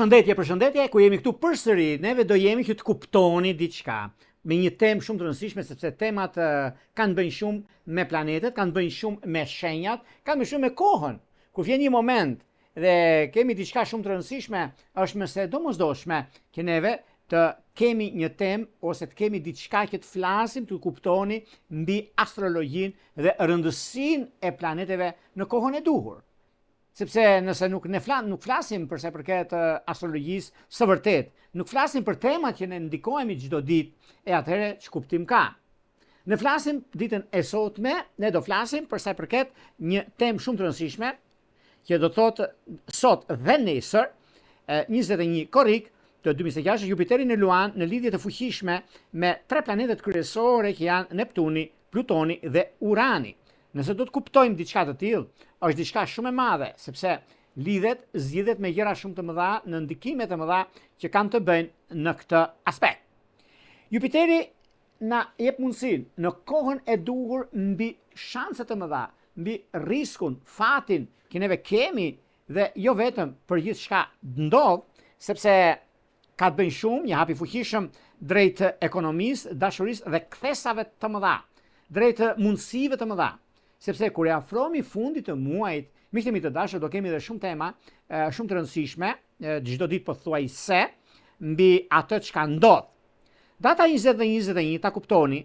Përshëndetje, ku jemi këtu përsëri, neve do jemi që të kuptoni diçka me një temë shumë të rëndësishme, sepse temat kanë bëjnë shumë me planetet, kanë bëjnë shumë me shenjat, kanë bëjnë shumë me kohën. Kur vjen një moment dhe kemi diçka shumë të rëndësishme, është mëse domosdoshme që neve të kemi një temë ose të kemi diçka që të flasim, të kuptoni mbi astrologjinë dhe rëndësinë e planeteve në kohën e duhur. Sepse nëse nuk flasim për sa përket astrologjisë së vërtet, nuk flasim për temat që ne ndikojmë çdo ditë, e atëherë ç'kuptim ka? Ne flasim ditën e sotme, ne do flasim për sa përket një temë shumë të rëndësishme, që do thotë sot dhe nesër, 21 korrik të 2026, Jupiteri në Luan në lidhje të fuqishme me tre planetet kryesore që janë Neptuni, Plutoni dhe Urani. Nëse do të kuptojmë diçka të tillë, është diçka shumë e madhe, sepse zgjidhet me gjëra shumë të mëdha, në ndikime të mëdha që kanë të bëjnë në këtë aspekt. Jupiteri na jep mundësinë në kohën e duhur mbi shanse të mëdha, mbi riskun, fatin që neve kemi dhe jo vetëm për gjithçka ndodh, sepse ka të bëjnë shumë, një hap i fuqishëm drejt ekonomisë, dashurisë dhe kthesave të mëdha, drejt mundësive të mëdha. Sepse kur e afrohemi fundit të muajit, miqtë mi të dashur, do kemi edhe shumë tema shumë të rëndësishme, çdo ditë pothuajse, mbi atë çka ndodh. Data 20 dhe 21, ta kuptoni,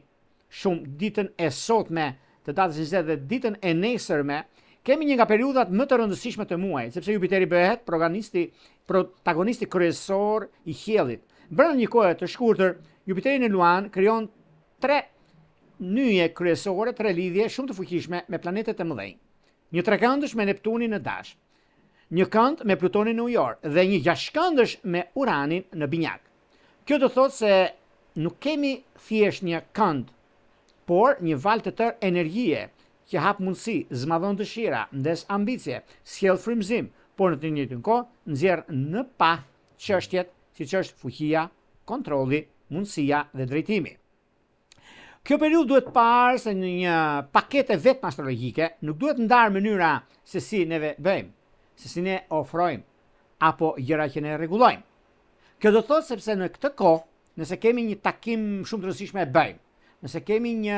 shumë ditën e sotme të datës 20 dhe ditën e nesërme, kemi një nga periudhat më të rëndësishme të muajit, sepse Jupiteri bëhet protagonisti kryesor i qiellit. Brenda një kohe të shkurtër, Jupiteri në Luan krijon tre nyje kryesore, tre lidhje shumë të fuqishme me planetet e mëdhenj. Një trekëndësh me Neptunin në Dash, një kënd me Plutonin në Ujor dhe një gjashtkëndësh me Uranin në Binjak. Kjo do thotë se nuk kemi thjesht një kënd, por një valë të tërë energjie që hap mundësi, zmadhon dëshira, ndes ambicie, sjell frymëzim, por në të njëjtën kohë nxjerr në pa çështjet siç është fuqia, kontrolli, mundësia dhe drejtimi. Kjo periudhë duhet parë se në një paketë vetëm astrologjike, nuk duhet ndarë mënyra se si neve bëjmë, se si ne ofrojmë, apo gjëra që ne rregullojmë. Kjo do thotë sepse në këtë kohë, nëse kemi një takim shumë të rëndësishëm e bëjmë, nëse kemi një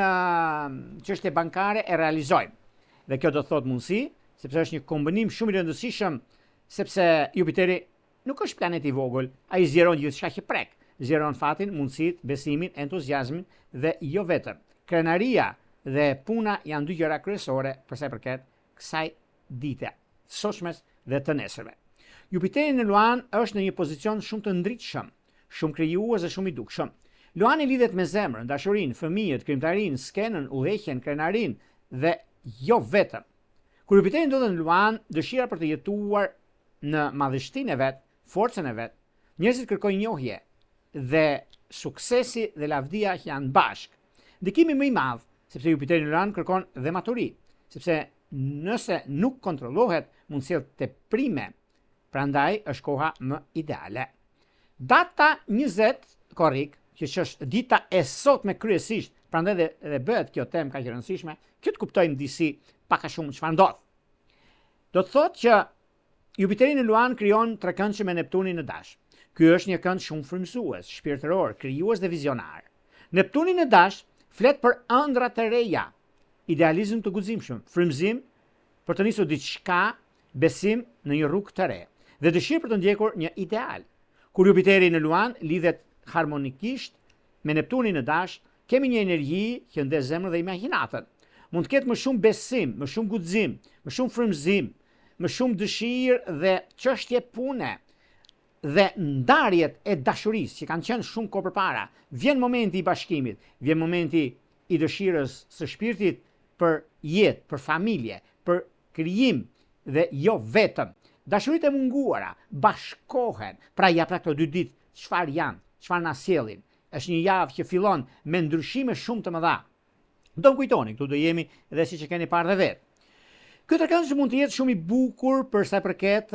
çështje bankare e realizojmë. Dhe kjo do thotë mundësi, sepse është një kombinim shumë i rëndësishëm, sepse Jupiteri nuk është planet i vogël, ai zgjeron gjithçka që prek. Zgjeron fatin, mundësitë, besimin, entuziazmin dhe jo vetëm. Krenaria dhe puna janë dy gjëra kryesore për sa i përket kësaj dite, sotshmes dhe të nesërme. Jupiteri në Luan është në një pozicion shumë të ndritshëm, shumë krijues dhe shumë i dukshëm. Luani lidhet me zemrën, dashurinë, fëmijët, krijimtarinë, skenën, udhëheqjen, krenarinë dhe jo vetëm. Kur Jupiteri ndodhet në Luan, dëshira për të jetuar në madhështinë e vet, forcën e vet, njerëzit kërkojnë njohje dhe suksesi dhe lavdia që janë bashk. Ndikimi më i madh, sepse Jupiteri në Luan kërkon dhe maturi, sepse nëse nuk kontrollohet mund të sjellë teprime, prandaj është koha më ideale. Data 20 korrik, që është dita e sotme kryesisht, prandaj dhe bëhet kjo temë kaq e rëndësishme, që të kuptojmë disi pak a shumë çfarë ndodh. Do të thotë që Jupiteri në Luan krijon trekëndshëm me Neptunin në Dash. Ky është një kënd shumë frymëzues, shpirtëror, krijues dhe vizionar. Neptuni në Dash flet për ëndra të reja, idealizëm të guximshëm, frymëzim për të nisur diçka, besim në një rrugë të re dhe dëshirë për të ndjekur një ideal. Kur Jupiteri në Luan lidhet harmonikisht me Neptunin në Dash, kemi një energji që ndes zemrën dhe imagjinatën. Mund të ketë më shumë besim, më shumë guxim, më shumë frymëzim, më shumë dëshirë dhe çështje pune dhe ndarjet e dashurisë që kanë qenë shumë kohë përpara. Vjen momenti i bashkimit, vjen momenti i dëshirës së shpirtit për jetë, për familje, për krijim dhe jo vetëm. Dashuritë e munguara bashkohen, pra ja pra këto 2 ditë çfarë janë, çfarë na sjellin. Është një javë që fillon me ndryshime shumë të mëdha. Do më kujtoni, këtu do jemi dhe siç e keni parë dhe vetë. Ky trekëndësh mund të jetë shumë i bukur për sa përket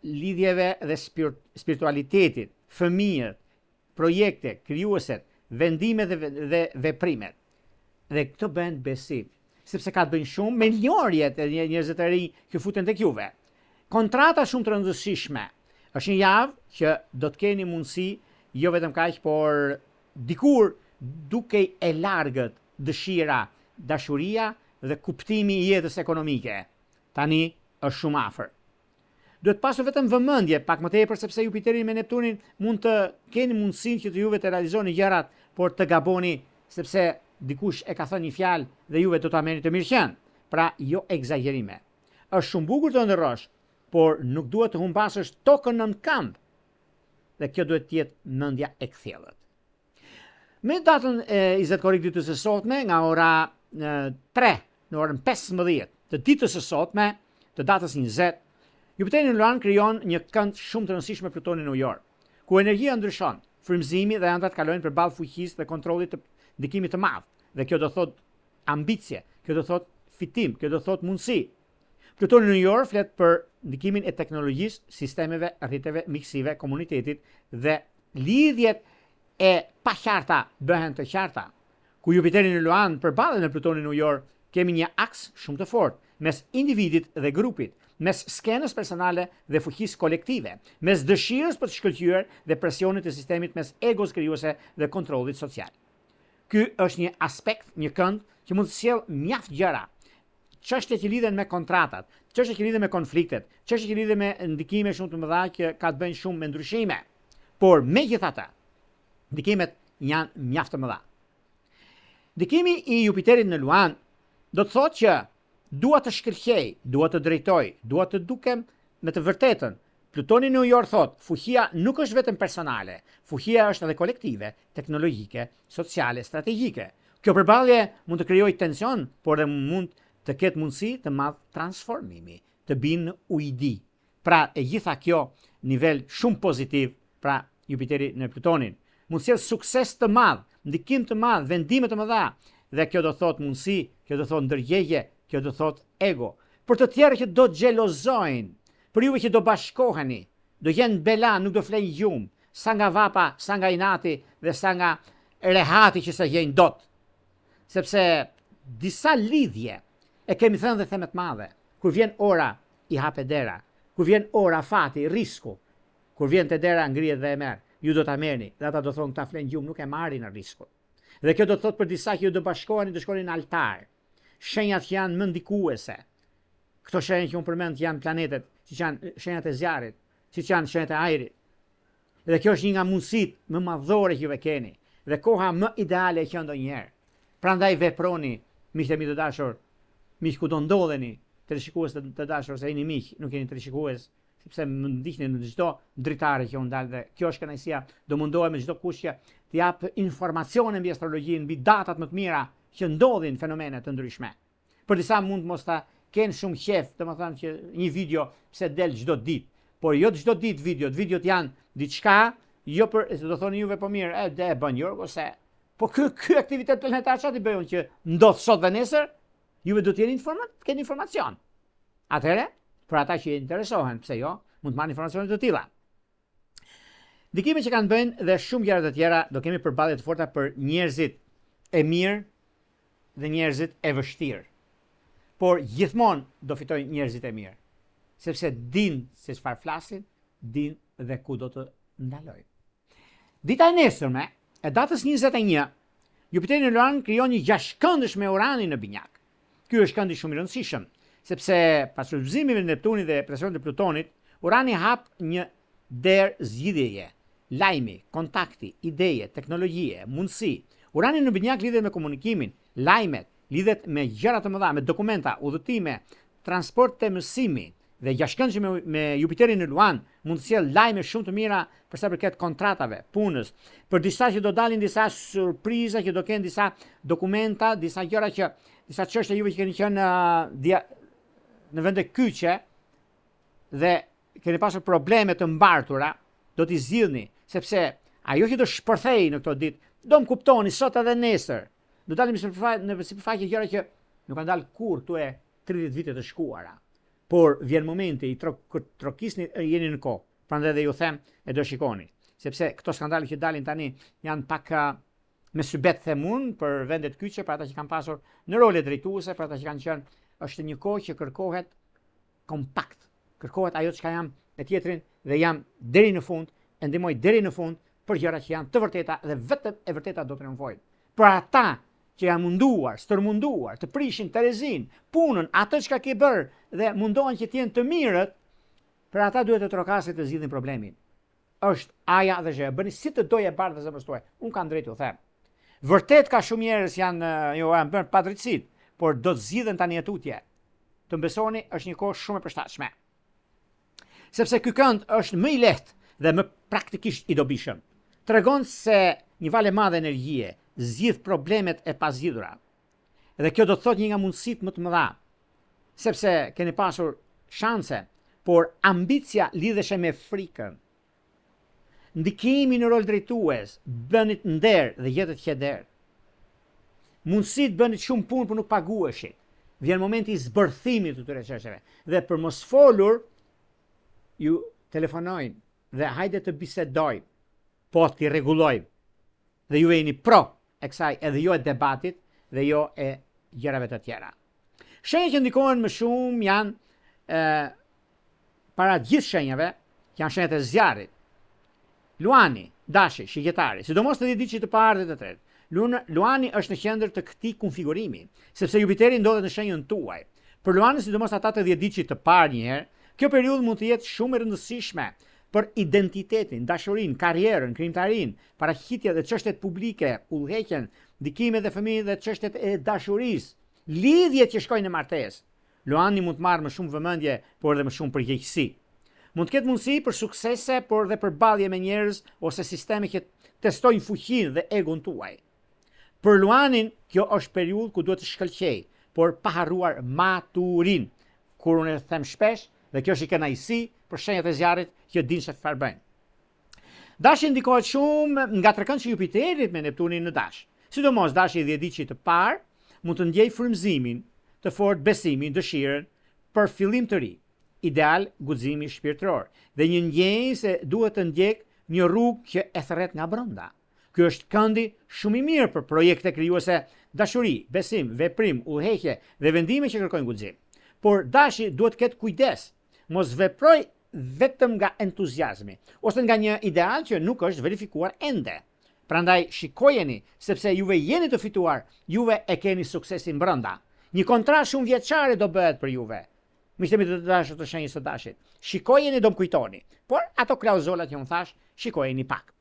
lidhjeve dhe spiritualitetit, fëmijët, projekte, krijueset, vendimet dhe veprimet. Dhe këtë bën besim, sepse ka të bëjnë shumë me ngjarjet e njerëzve të rinj që futen tek juve. Kontrata shumë të rëndësishme, Është një javë që do të keni mundësi, jo vetëm kaq, por dikur duke e largët dëshira, dashuria dhe kuptimi i jetës ekonomike. Tani është shumë afër. Duhet pasur vetëm vëmendje pak më tepër sepse Jupiterin me Neptunin mund të keni mundësinë që të juve të realizoni gjërat, por të gaboni sepse dikush e ka thënë një fjalë dhe juve do ta merrni të mirëqen. Pra jo egzagerime. Është shumë bukur të ndërrosh, por nuk duhet të humbasësh tokën nën këmbë. Dhe kjo duhet të jetë mendja e kthjellët. Me datën 20 korrik ditës së sotme nga ora 3 në orën 15 të ditës së sotme, të datës 20, Jupiteri në Luan krijon një kënd shumë të rëndësishme Plutoni në Ujor, ku energjia ndryshon, frymëzimi dhe ëndrat kalojnë përballë fuqisë dhe kontrollit të ndikimit të madh. Dhe kjo do thot ambicie, kjo do thot fitim, kjo do thot mundësi. Plutoni në Ujor flet për ndikimin e teknologjisë, sistemeve, rrjeteve miksive, komunitetit dhe lidhjet e paqarta bëhen të qarta. Ku Jupiteri në Luan përballet me Plutonin në Ujor, kemi një aks shumë të fortë mes individit dhe grupit, mes skenës personale dhe fuqisë kolektive, mes dëshirës për të shkëlqyer dhe presionit të sistemit mes egos krijuese dhe kontrollit social. Ky është një aspekt, një kënd që mund të sjellë mjaft gjëra. Çështje që lidhen me kontratat, çështje që lidhen me konfliktet, çështje që lidhen me ndikime shumë të mëdha që ka të bëjnë shumë me ndryshime. Por megjithatë, ndikimet janë mjaft të mëdha. Ndikimi i Jupiterit në Luan do të thotë që dua të shkëlqej, dua të drejtoj, dua të dukem me të vërtetën. Plutoni në Ujor thot, fuqia nuk është vetëm personale, fuqia është edhe kolektive, teknologjike, sociale, strategjike. Kjo përballje mund të krijojë tension, por dhe mund të ketë mundësi të madh transformimi, të binë në ujdi. Pra e gjitha kjo nivel shumë pozitiv, pra Jupiteri në Plutonin. Mund të sjellë sukses të madh, ndikim të madh, vendime të mëdha, dhe kjo do thot mundësi, kjo do thot ndërgjegje, kjo do thot ego. Për të tjerë që do xhelozojnë, për juve që do bashkoheni, do jenë bela, nuk do flenë gjumë, sa nga vapa, sa nga inati dhe sa nga rehati që se jenë dot. Sepse disa lidhje e kemi thënë dhe themet madhe, kur vjen ora i hape dera, kur vjen ora fati, risku, kur vjen të dera ngrihet dhe e merr, ju do ta merrni, dhe ata do thonë ta flenë gjumë, nuk e marrin në riskun. Dhe kjo do të thotë për disa që ju do bashkoheni, do shkoni në altar. Shenjat që janë më ndikuese. Këto shenjat që unë përmend janë planetet, siç janë shenjat e zjarrit, siç janë shenjat e ajrit. Dhe kjo është një nga mundësitë më madhore që juve keni, dhe koha më ideale që ndonjëherë. Prandaj veproni, miqtë e mi të dashur, miq ku do ndodheni, televizikues të dashur, se jeni miq, nuk jeni televizikues, sepse më ndiqni në çdo dritare që unë dal dhe kjo është kënaqësia. Do mundohem me çdo kush që të jap informacione mbi astrologjinë, mbi datat më të mira që ndodhin fenomene të ndryshme. Për disa mund mos ta kenë shumë qef, domethënë që një video pse del çdo ditë, por jo çdo ditë videot janë diçka, jo për, do thoni juve po mirë, e bën Jorgo se po ky aktivitet planetar çfarë i bëjon që ndodh sot dhe nesër, juve do të jeni keni informacion. Atëherë, për ata që interesohen, pse jo, mund të marrin informacione të tilla. Ndikimet që kanë bënë dhe shumë gjëra të tjera, do kemi përballje të forta për njerëzit e mirë dhe njerëzit e vështirë. Por gjithmonë do fitojnë njerëzit e mirë, sepse din se çfarë flasin, din dhe ku do të ndalojnë. Dita e nesërme, e datës 21, Jupiteri në Luan krijon një gjashtkëndësh me Uranin në binjak. Ky është këndi shumë i rëndësishëm, sepse pas frymëzimit me Neptunin dhe presionit të Plutonit, Urani hap një derë zgjidhjeje, lajmi, kontakti, ideje, teknologjie, mundësi. Urani në binjak lidhet me komunikimin, lajmet, lidhet me gjëra të mëdha, me dokumenta, udhëtime, transport të mësimi, dhe gjashtkëndshi me Jupiterin në Luan mund të sjellë lajme shumë të mira për sa përket kontratave, punës, për disa që do dalin disa surpriza, që do kenë disa dokumenta, disa gjëra që disa çështje juve që keni qenë në vende kyçe dhe keni pasur probleme të mbartura, do t'i zgjidhni, sepse ajo që do shpërthej në këto ditë, do më kuptoni sot edhe nesër. Do dalim në sipërfaqe gjëra që nuk kanë dalë kurrë këtu e 30 vite të shkuara. Por vjen momenti i trokisni jeni në kohë. Prandaj dhe ju them e do shikoni, sepse këto skandale që dalin tani janë pak me sybet themun për vendet kyçe, për ata që kanë pasur në role drejtuese, për ata që kanë qenë, është një kohë që kërkohet kompakt. Kërkohet ajo çka jam me tjetrin dhe jam deri në fund, e ndihmoj deri në fund për gjëra që janë të vërteta dhe vetëm e vërteta do të triumfojnë. Për ata që janë munduar, stërmunduar, të prishin Terezin, punën, atë çka ke bërë dhe mundohen që të jenë të mirët, për ata duhet të trokasit të zgjidhin problemin. Është aja dhe që bëni si të doje bardhë dhe zemrës tuaj. Unë kam drejt u them. Vërtet ka shumë njerëz janë bërë padrejtësit, por do të zgjidhen tani e tutje. Të mbesoni, është një kohë shumë e përshtatshme. Sepse ky kënd është më i lehtë dhe më praktikisht i dobishëm. Tregon se një valë e madhe energjie zgjidh problemet e pazgjidhura. Dhe kjo do të thotë një nga mundësitë më të mëdha, sepse keni pasur shanse, por ambicia lidheshe me frikën. Ndikimi në rol drejtues bënit nder dhe jetët qeder. Mundësit bënit shumë punë për nuk pagueshit. Vjen momenti i zbërthimit të këtyre çështjeve. Dhe për mos folur, ju telefonojnë dhe hajde të bisedojmë, po t'i rregullojmë. Dhe ju jeni pro e kësaj, edhe jo e debatit dhe jo e gjërave të tjera. Shenjat që ndikojnë më shumë janë para gjithë shenjave, janë shenjat e zjarrit. Luani, dashi, shigjetari, sidomos të 10 ditë të parë dhe të tretë. Luani është në qendër të këtij konfigurimi, sepse Jupiteri ndodhet në shenjën tuaj. Për Luanin, sidomos ata të 10 ditë të parë një herë, kjo periudhë mund të jetë shumë e rëndësishme për identitetin, dashurinë, karrierën, krijimtarinë, paraqitjet dhe çështjet publike, udhëheqjen, ndikimet e fëmijëve dhe çështjet e dashurisë, lidhjet që shkojnë në martesë. Luani mund të marrë më shumë vëmendje, por edhe më shumë përgjegjësi. Mund të ketë mundësi për suksese, por dhe për ballje me njerëz ose sisteme që testojnë fuqinë dhe egon tuaj. Për Luanin, kjo është periudhë ku duhet të shkëlqej, por pa harruar maturinë. Kur unë e them shpesh, dhe kjo është i kënaqësi për shenjat e zjarrit që dinë se çfarë bëjnë. Dashi ndikohet shumë nga trekëndshi Jupiterit me Neptunin në dash. Sidomos dashi i 10 ditë të parë mund të ndjej frymëzimin të fortë, besimin, dëshirën për fillim të ri. Ideal guximi shpirtëror dhe një ndjenjë se duhet të ndjek një rrugë që e thërret nga brenda. Ky është këndi shumë i mirë për projekte krijuese dashuri, besim, veprim, udhëheqje dhe vendime që kërkojnë guxim. Por dashi duhet të ketë kujdes, mos veproj vetëm nga entuziazmi ose nga një ideal që nuk është verifikuar ende. Prandaj shikojeni, sepse juve jeni të fituar, juve e keni suksesin brenda. Një kontratë shumë vjeçare do bëhet për juve. Miqtemi të dashur të shenjës së dashit. Shikojeni do më kujtoni, por ato klauzolat që unë thash, shikojeni pak.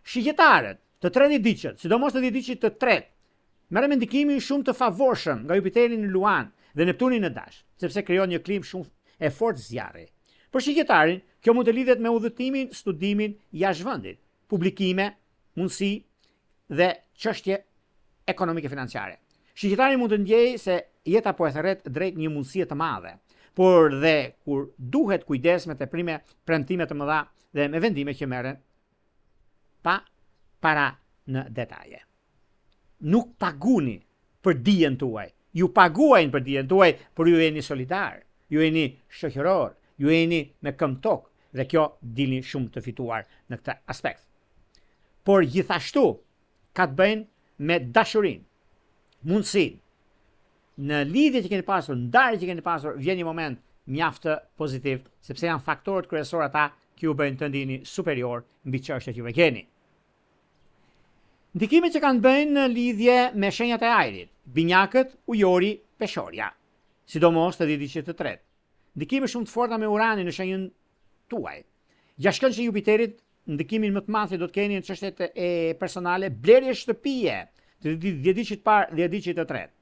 Shigjetarët, të 30 diqët, sidomos të 10 diqët të tretë, merren me ndikimin shumë të favorshëm nga Jupiteri në Luan dhe Neptuni në dash, sepse krijon një klimë shumë e fortë zjarri. Për shigjetarin, kjo mund të lidhet me udhëtimin, studimin jashtë vendit, publikime, mundësi dhe çështje ekonomike financiare. Shigjetari mund të ndjejë se jeta po e thërret drejt një mundësie të madhe, por dhe kur duhet kujdes me teprime, premtime të mëdha dhe me vendime që merren pa para në detaje. Nuk paguni për dijen tuaj. Ju paguajnë për dijen tuaj, por ju jeni solidar, ju jeni shoqëror, ju jeni me këmbë tokë dhe kjo dilni shumë të fituar në këtë aspekt. Por gjithashtu ka të bëjnë me dashurinë, mundësinë. Në lidhje që keni pasur, ndarje që keni pasur, vjen një moment mjaft pozitiv, sepse janë faktorët kryesor ata që ju bëjnë të ndihni superior mbi çështjet që ju keni. Ndikimet që kanë bëjnë në lidhje me shenjat e ajrit, binjakët, ujori, peshorja, sidomos të 10 diqët të tretë. Ndikime shumë të forta me Uranin në shenjën tuaj. Gjashtkëndshi Jupiterit, ndikimin më të madh që do të keni në çështjet e personale, blerje shtëpie, të 10 diqët të parë dhe 10 diqët të tretë.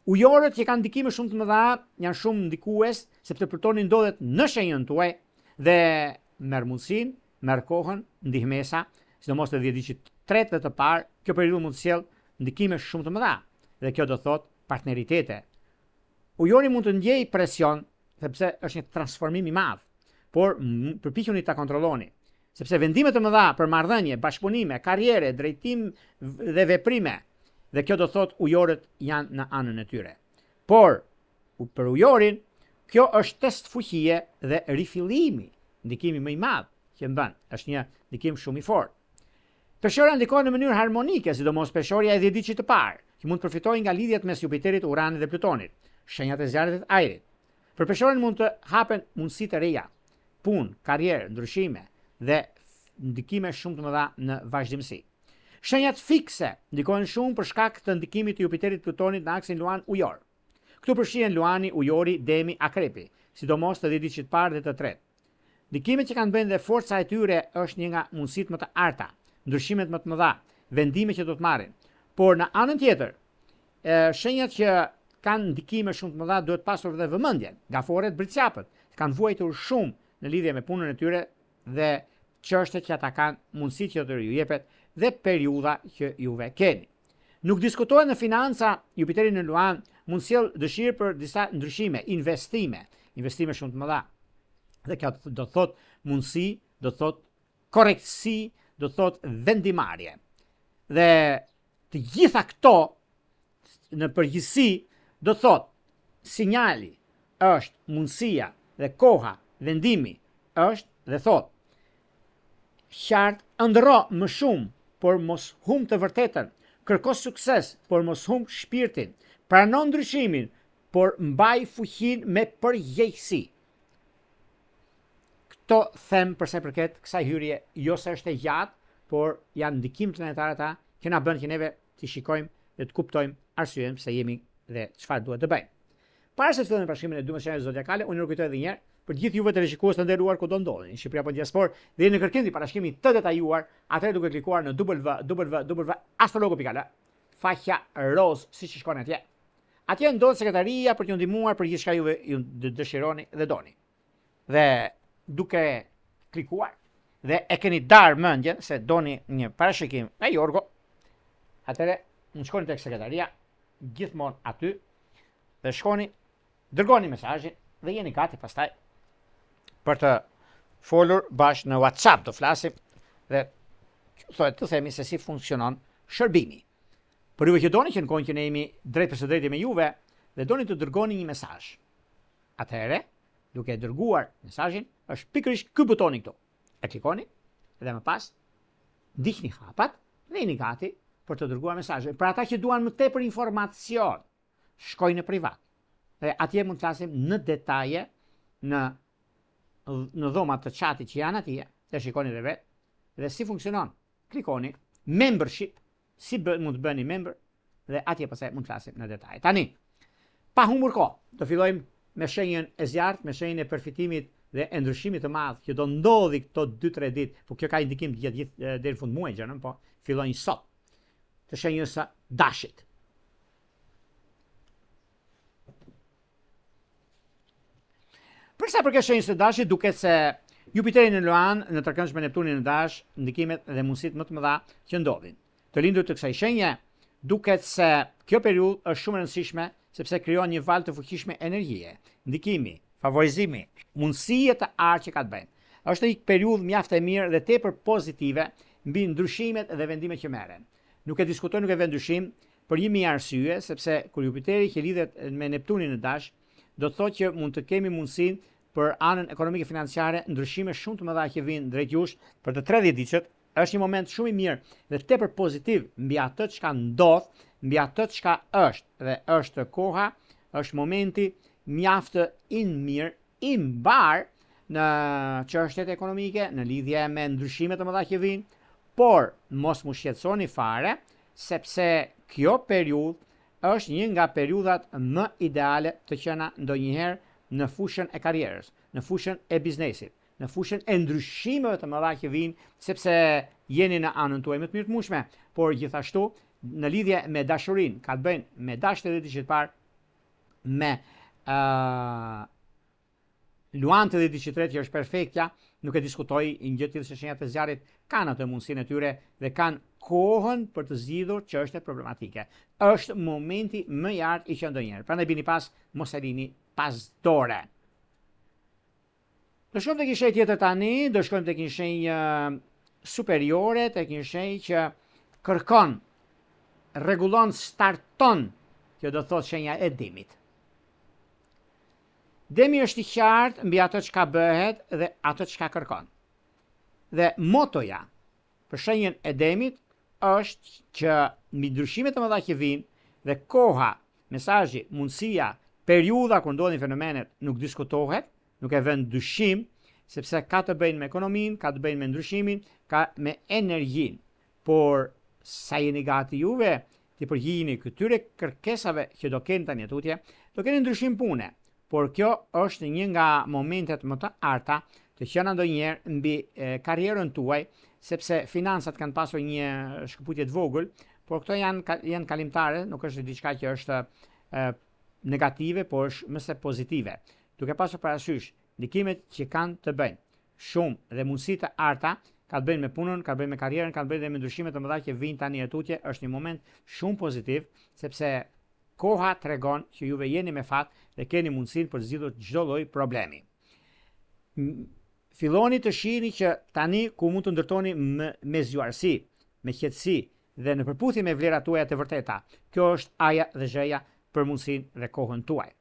Ujorët që kanë ndikime shumë të mëdha janë shumë ndikues, sepse Plutoni ndodhet në shenjën tuaj dhe merr mundësinë, merr kohën, ndihmesa, sidomos të 10 diqët të tretë dhe të parë, kjo periudhë mund të sjellë ndikime shumë të mëdha dhe kjo do thotë partneritete. Ujori mund të ndjejë presion, sepse është një transformim i madh, por përpiquni ta kontrolloni, sepse vendime të mëdha për marrëdhënie, bashkëpunime, karriere, drejtim dhe veprime, dhe kjo do thotë ujorët janë në anën e tyre. Por për ujorin, kjo është test fuqie dhe rifillimi, ndikimi më i madh që bën, është një ndikim shumë i fortë. Peshorja ndikon në mënyrë harmonike, sidomos peshorja e 10 diqët të parë, që mund të përfitojë nga lidhjet mes Jupiterit, Uranit dhe Plutonit, shenjat e zjarrit dhe ajrit. Për peshorjen mund të hapen mundësi të reja, punë, karrierë, ndryshime dhe ndikime shumë të mëdha në vazhdimsi. Shenjat fikse ndikojnë shumë për shkak të ndikimit të Jupiterit Plutonit në aksin Luan ujor. Këtu përfshihen Luani, Ujori, Demi, Akrepi, sidomos të 10 ditësit parë dhe të tretë. Ndikimet që kanë bënë dhe forca e tyre është një nga mundësitë më të arta, ndryshimet më të mëdha, vendime që do të marrin. Por në anën tjetër, shenjat që kanë ndikime shumë të mëdha duhet pasur dhe vëmendjen. Gaforet, bricjapët kanë vuajtur shumë në lidhje me punën e tyre dhe çështjet që ata kanë, mundësitë që do ju jepet dhe periudha që juve keni. Nuk diskutohet në financa, Jupiteri në Luan mund sjell dëshirë për disa ndryshime, investime shumë të mëdha. Dhe kjo do të thot mundësi, do të thot korrektësi, do të thot vendimarrje. Dhe të gjitha këto në përgjithësi do të thot sinjali është mundësia dhe koha, vendimi është dhe thot qartë ëndërro më shumë, por mos hum të vërtetën, kërko sukses, por mos hum shpirtin, prano ndryshimin, por mbaj fuqinë me përgjegjësi. Këto them përse përket kësaj hyrje, jo se është e gjatë, por janë ndikim planetar ata që na bën që neve të shikojmë dhe të kuptojmë arsyen pse jemi dhe çfarë duhet të bëjmë. Para se të fillojmë bashkimin e 12 shenjave zodiakale, unë rikujtoj edhe një herë për gjithë juve të shikues të nderuar kudo ndodheni, në Shqipëri apo në diasporë, dhe në kërkim të parashikimit të detajuar, atëherë duke klikuar në www.astrologo.al, faqja roz siç shkon atje. Atje ndodhet sekretaria për t'ju ndihmuar për gjithçka juve ju dëshironi dhe doni. Dhe duke klikuar dhe e keni darë mendjen se doni një parashikim me Jorgo, atëherë në shkoni tek sekretaria, gjithmonë aty, dhe shkoni, dërgoni mesazhin dhe jeni gati pastaj për të folur bashkë në WhatsApp, do flasim dhe të themi se si funksionon shërbimi. Për juve që doni që në kohën që ne jemi drejt për së drejti me juve dhe doni të dërgoni një mesazh. Atëherë, duke dërguar mesazhin, është pikërisht ky butoni këtu. E klikoni dhe më pas ndiqni hapat dhe jeni gati për të dërguar mesazhe. Për ata që duan më tepër informacion, shkojnë në privat. Dhe atje mund të flasim në detaje në dhomat të chatit që janë atje, dhe shikoni dhe vetë, dhe si funksionon. Klikoni membership, si mund të bëni member, dhe atje pastaj mund të flasim në detaje. Tani, pa humbur kohë, do fillojmë me shenjën e zjarrt, me shenjën e përfitimit dhe e ndryshimit të madh që do ndodhi këto 2-3 ditë, por kjo ka indikim gjithë deri në fund muajit, gjënë, po fillojnë sot. Të shenjës së dashit. Për sa përket shenjës së dashit, duket se Jupiteri në Luan në tërkëndsh me Neptunin në dash, ndikimet dhe mundësitë më të mëdha që ndodhin. Të lindur të kësaj shenje, duket se kjo periudhë është shumë e rëndësishme sepse krijon një valë të fuqishme energjie, ndikimi, favorizimi, mundësie të artë që ka të bëjnë. Është një periudhë mjaft e mirë dhe tepër pozitive mbi ndryshimet dhe vendimet që merren. Nuk e diskutoj, nuk e vë ndryshim për një mijë arsye, sepse kur Jupiteri që lidhet me Neptunin në dash, do të thotë që mund të kemi mundësinë për anën ekonomike financiare, ndryshime shumë të mëdha që vijnë drejt jush për të 30 ditët. Është një moment shumë i mirë dhe tepër pozitiv mbi atë çka ndodh, mbi atë çka është dhe është koha, është momenti mjaft i mirë, i mbar në çështjet ekonomike, në lidhje me ndryshimet të mëdha që vijnë, por mos mu shqetësoni fare, sepse kjo periudhë është një nga periudhat më ideale të qena ndonjëherë në fushën e karrierës, në fushën e biznesit, në fushën e ndryshimeve të mëdha që vijnë, sepse jeni në anën tuaj më të mirë të mushme, por gjithashtu në lidhje me dashurinë, ka të bëjnë me dashët e ditës parë, me Luan të ditës së tretë që është perfektja, nuk e diskutoj, një gjë tjetër se shenjat e zjarrit kanë atë mundësinë e tyre dhe kanë kohën për të zgjidhur çështje problematike. Është momenti më i artë i që ndonjëherë. Prandaj bini pas, mos e lini pas dore. Do shkojmë tek një shenjë tjetër tani, do shkojmë tek një shenjë superiore, tek një shenjë që kërkon, rregullon, starton, që do thotë shenja e Demit. Demi është i qartë mbi ato çka bëhet dhe ato çka kërkon. Dhe motoja për shenjën e Demit është që mbi ndryshimet të mëdha që vijnë dhe koha, mesazhi, mundësia, periudha kur ndodhin fenomenet nuk diskutohet, nuk e vën dyshim, sepse ka të bëjnë me ekonominë, ka të bëjnë me ndryshimin, ka me energjinë. Por sa jeni gati juve të përgjigjeni këtyre kërkesave që do keni tani tutje, do keni ndryshim pune. Por kjo është një nga momentet më të arta të qenë ndonjëherë mbi karrierën tuaj, sepse financat kanë pasur një shkëputje të vogël, por këto janë kalimtare, nuk është diçka që është negative, por është mëse pozitive. Duke pasur parasysh ndikimet që kanë të bëjnë shumë dhe mundësi të arta, ka të bëjnë me punën, ka të bëjnë me karrierën, ka të bëjnë me ndryshimet të mëdha që vijnë tani e tutje, është një moment shumë pozitiv, sepse koha tregon që juve jeni me fat dhe keni mundësinë për të zgjidhur çdo lloj problemi. Filloni të shihni që tani ku mund të ndërtoni me zgjuarsi, me qetësi dhe në përputhje me vlerat tuaja të vërteta. Kjo është aja dhe zheja për mundësinë dhe kohën tuaj.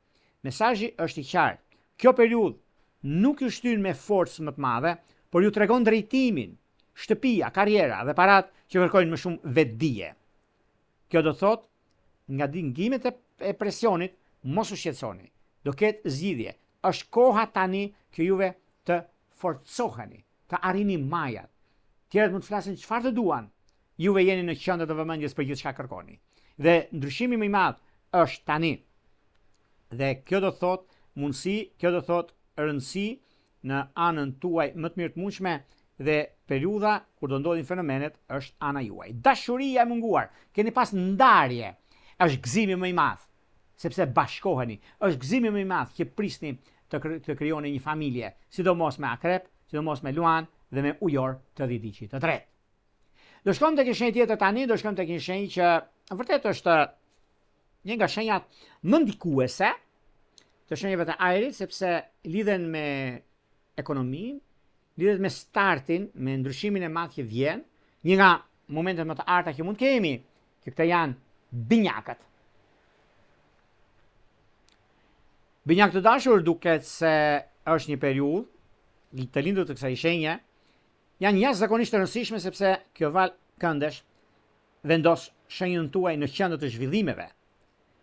Mesazhi është i qartë. Kjo periudhë nuk ju shtyn me forcë më të madhe, por ju tregon drejtimin, shtëpia, karriera dhe parat që kërkojnë më shumë vetdije. Kjo do thot, nga dingimet e presionit, mos u shqetësoni. Do ketë zgjidhje. Është koha tani që juve të forcoheni, të arrini majat. Tjerët mund të flasin çfarë të duan. Juve jeni në qendër të vëmendjes për gjithçka kërkoni. Dhe ndryshimi më i madh është tani. Dhe kjo do thot mundësi, kjo do thot rëndësi në anën tuaj më të mirë të mundshme dhe periudha kur do ndodhin fenomenet është ana juaj. Dashuria e munguar, keni pas ndarje, është gëzimi më i madh, sepse bashkoheni, është gëzimi më i madh që prisni të krijoni një familje, sidomos me akrep, sidomos me luan dhe me ujor të dhitiqit të tretë. Do shkojmë tek një shenjë tjetër tani, do shkojmë tek një shenjë që vërtet është një nga shenjat më ndikuese të shenjave të ajrit, sepse lidhen me ekonominë, lidhet me startin, me ndryshimin e madh që vjen, një nga momentet më të arta që mund kemi, që këta janë binjakët. Binjak të dashur, duket se është një periudhë të lindur të kësaj shenje, janë jashtëzakonisht të rëndësishme sepse kjo valë këndesh vendos shenjën tuaj në qendër të zhvillimeve.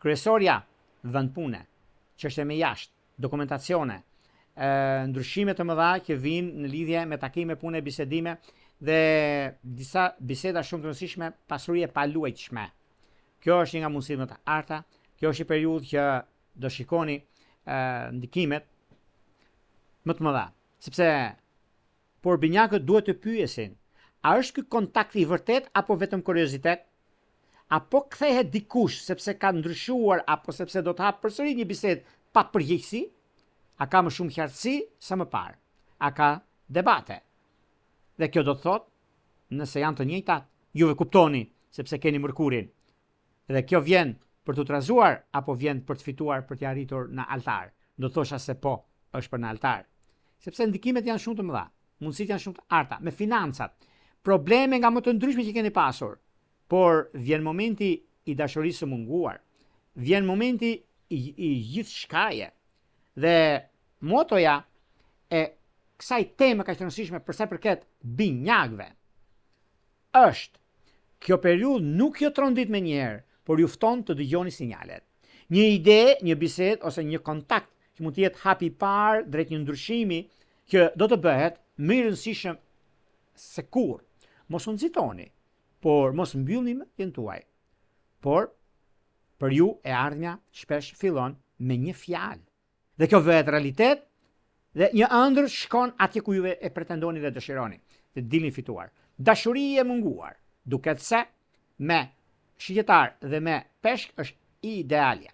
Kryesorja, vend pune, çështje me jashtë, dokumentacione, ndryshime të mëdha që vijnë në lidhje me takime, pune, bisedime dhe disa biseda shumë të rëndësishme, pasuri e paluajtshme. Kjo është një nga mundësitë më të arta, kjo është një periudhë që do shikoni ndikimet më të mëdha, sepse por binjakët duhet të pyesin, a është ky kontakt i vërtet apo vetëm kuriozitet? Apo kthehet dikush sepse ka ndryshuar apo sepse do të hap përsëri një bisedë pa përgjegjësi? A ka më shumë qartësi sa më parë? A ka debate? Dhe kjo do të thotë, nëse janë të njëjtat, juve kuptoni sepse keni mërkurin. Dhe kjo vjen për të trazuar apo vjen për të fituar, për të arritur në altar. Do të thosha se po, është për në altar. Sepse ndikimet janë shumë të mëdha, mundësitë janë shumë të arta, me financat, probleme nga më të ndryshme që keni pasur. Por vjen momenti i dashurisë së munguar, vjen momenti i gjithë shkaje. Dhe motoja e kësaj teme kaq të rëndësishme për sa i përket binjakëve është kjo periudhë nuk ju trondit me njëherë, por ju fton të dëgjoni sinjalet. Një ide, një bisedë ose një kontakt që mund të jetë hapi i parë drejt një ndryshimi që do të bëhet më i rëndësishëm se kurrë. Mos u nxitoni, por mos mbyllni mendjen tuaj. Por për ju e ardhmja shpesh fillon me një fjalë. Dhe kjo bëhet realitet dhe një ëndër shkon atje ku juve e pretendoni dhe dëshironi, të dilni fituar. Dashuria e munguar, duket se me shqiptar dhe me peshk është idealja.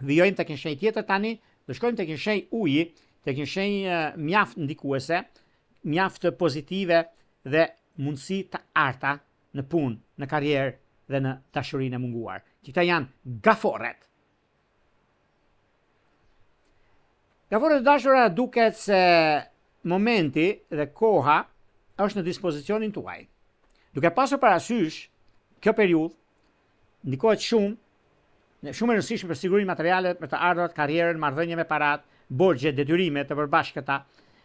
Vijojmë tek një shenjë tjetër tani, do shkojmë tek një shenjë uji, tek një shenjë mjaft ndikuese, mjaft pozitive dhe mundësi të arta në punë, në karrierë dhe në dashurinë e munguar. Që këta janë gaforret. Gaforret e dashura duket se momenti dhe koha është në dispozicionin tuaj. Duke pasur parasysh kjo periudhë ndikohet shumë e rëndësishme për sigurinë materiale, për të ardhurat, karrierën, marrëdhënie me parat, borxhe, detyrime të përbashkëta,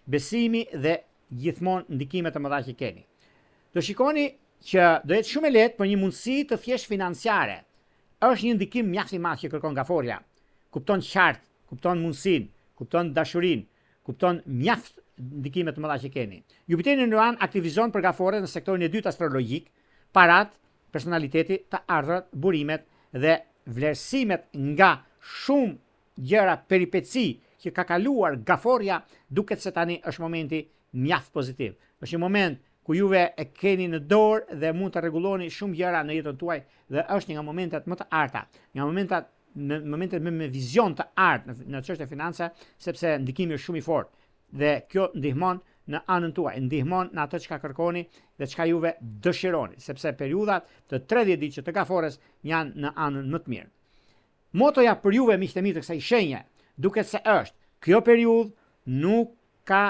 besimi dhe gjithmonë ndikimet të mëdha që keni. Do shikoni që do jetë shumë e lehtë për një mundësi të thjesht financiare. Është një ndikim mjaft i madh që kërkon gaforja. Kupton qartë, kupton mundësinë, kupton dashurinë, kupton mjaft ndikimet të mëdha që keni. Jupiteri në Ruan aktivizon përgafore në sektorin e dytë astrologjik, parat, personaliteti, të ardhurat, burimet dhe vlerësimet nga shumë gjëra peripeci që ka kaluar gaforja, duket se tani është momenti mjaft pozitiv. Është një moment ku juve e keni në dorë dhe mund të rregulloni shumë gjëra në jetën tuaj dhe është një nga momentet më të arta, një momentet me vizion të artë në çështje financa, sepse ndikimi është shumë i fortë dhe kjo ndihmon në anën tuaj, ndihmon në atë çka kërkoni dhe çka juve dëshironi, sepse periudhat të 30 ditë të gafores janë në anën më të mirë. Motoja për juve, miqtë e mi të kësaj shenje, duket se është, kjo periudhë nuk ka